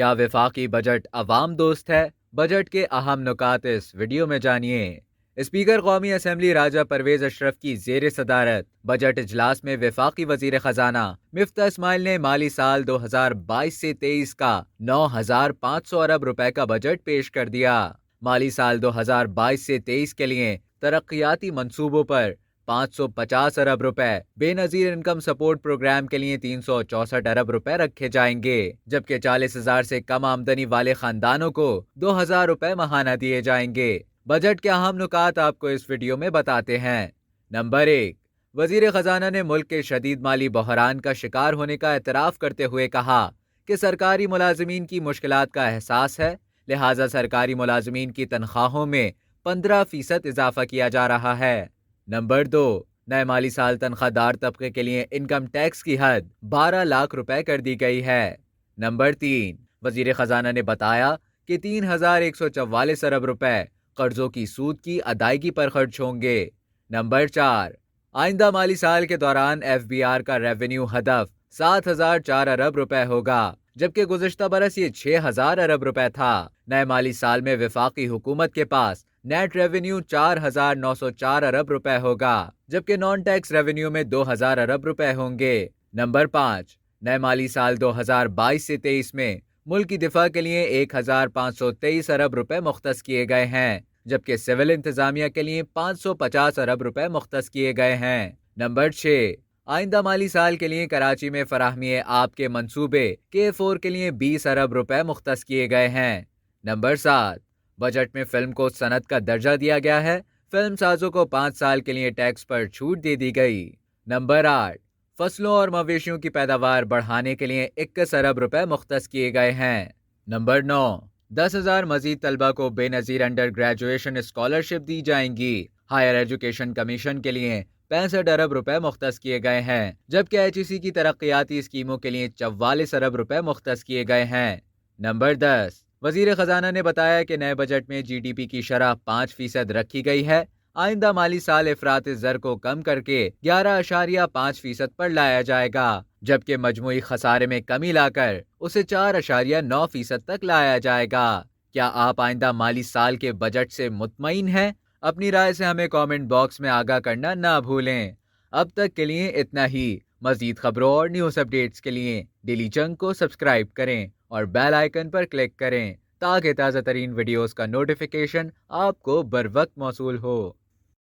کیا وفاقی بجٹ عوام دوست ہے؟ بجٹ کے اہم نکات اس ویڈیو میں جانیے۔ اسپیکر قومی اسمبلی راجہ پرویز اشرف کی زیر صدارت بجٹ اجلاس میں وفاقی وزیر خزانہ مفتاح اسماعیل نے مالی سال 2022 سے 23 کا 9,500 ارب روپے کا بجٹ پیش کر دیا۔ مالی سال 2022 سے 23 کے لیے ترقیاتی منصوبوں پر 550 ارب روپے، بے نظیر انکم سپورٹ پروگرام کے لیے 364 ارب روپے رکھے جائیں گے، جبکہ 40,000 سے کم آمدنی والے خاندانوں کو 2,000 روپے ماہانہ دیے جائیں گے۔ بجٹ کے اہم نکات آپ کو اس ویڈیو میں بتاتے ہیں۔ نمبر 1، وزیر خزانہ نے ملک کے شدید مالی بحران کا شکار ہونے کا اعتراف کرتے ہوئے کہا کہ سرکاری ملازمین کی مشکلات کا احساس ہے، لہٰذا سرکاری ملازمین کی تنخواہوں میں 15% اضافہ کیا جا رہا ہے۔ نمبر 2، نئے مالی سال تنخواہ دار طبقے کے لیے انکم ٹیکس کی حد 12 لاکھ روپے کر دی گئی ہے۔ نمبر 3، وزیر خزانہ نے بتایا کہ 3,144 ارب روپے قرضوں کی سود کی ادائیگی پر خرچ ہوں گے۔ نمبر 4، آئندہ مالی سال کے دوران ایف بی آر کا ریونیو ہدف 7,004 ارب روپے ہوگا، جبکہ گزشتہ برس یہ 6,000 ارب روپے تھا۔ نئے مالی سال میں وفاقی حکومت کے پاس نیٹ ریونیو 4,904 ارب روپے ہوگا، جبکہ نان ٹیکس ریونیو میں 2,000 ارب روپے ہوں گے۔ نمبر 5، نئے مالی سال 2022 سے 23 میں ملک کی دفاع کے لیے 1,523 ارب روپے مختص کیے گئے ہیں، جبکہ سول انتظامیہ کے لیے 550 ارب روپے مختص کیے گئے ہیں۔ نمبر 6، آئندہ مالی سال کے لیے کراچی میں فراہمی آب کے منصوبے K4 کے لیے 20 ارب روپے مختص کیے گئے ہیں۔ نمبر 7، بجٹ میں فلم کو صنعت کا درجہ دیا گیا ہے، فلم سازوں کو 5 سال کے لیے ٹیکس پر چھوٹ دے دی گئی۔ نمبر 8، فصلوں اور مویشیوں کی پیداوار بڑھانے کے لیے 21 ارب روپے مختص کیے گئے ہیں۔ نمبر 9، 10,000 مزید طلبہ کو بے نظیر انڈر گریجویشن اسکالرشپ دی جائیں گی۔ ہائر ایجوکیشن کمیشن کے لیے 65 ارب روپے مختص کیے گئے ہیں، جبکہ HEC کی ترقیاتی اسکیموں کے لیے 44 ارب روپے مختص کیے گئے ہیں۔ نمبر 10، وزیر خزانہ نے بتایا کہ نئے بجٹ میں GDP کی شرح 5% رکھی گئی ہے۔ آئندہ مالی سال افراط زر کو کم کر کے 11.5% پر لایا جائے گا، جبکہ مجموعی خسارے میں کمی لا کر اسے 4.9% تک لایا جائے گا۔ کیا آپ آئندہ مالی سال کے بجٹ سے مطمئن ہیں؟ اپنی رائے سے ہمیں کامنٹ باکس میں آگاہ کرنا نہ بھولیں۔ اب تک کے لیے اتنا ہی۔ مزید خبروں اور نیوز اپڈیٹس کے لیے ڈیلی چنک کو سبسکرائب کریں اور بیل آئیکن پر کلک کریں تاکہ تازہ ترین ویڈیوز کا نوٹیفیکیشن آپ کو بروقت موصول ہو۔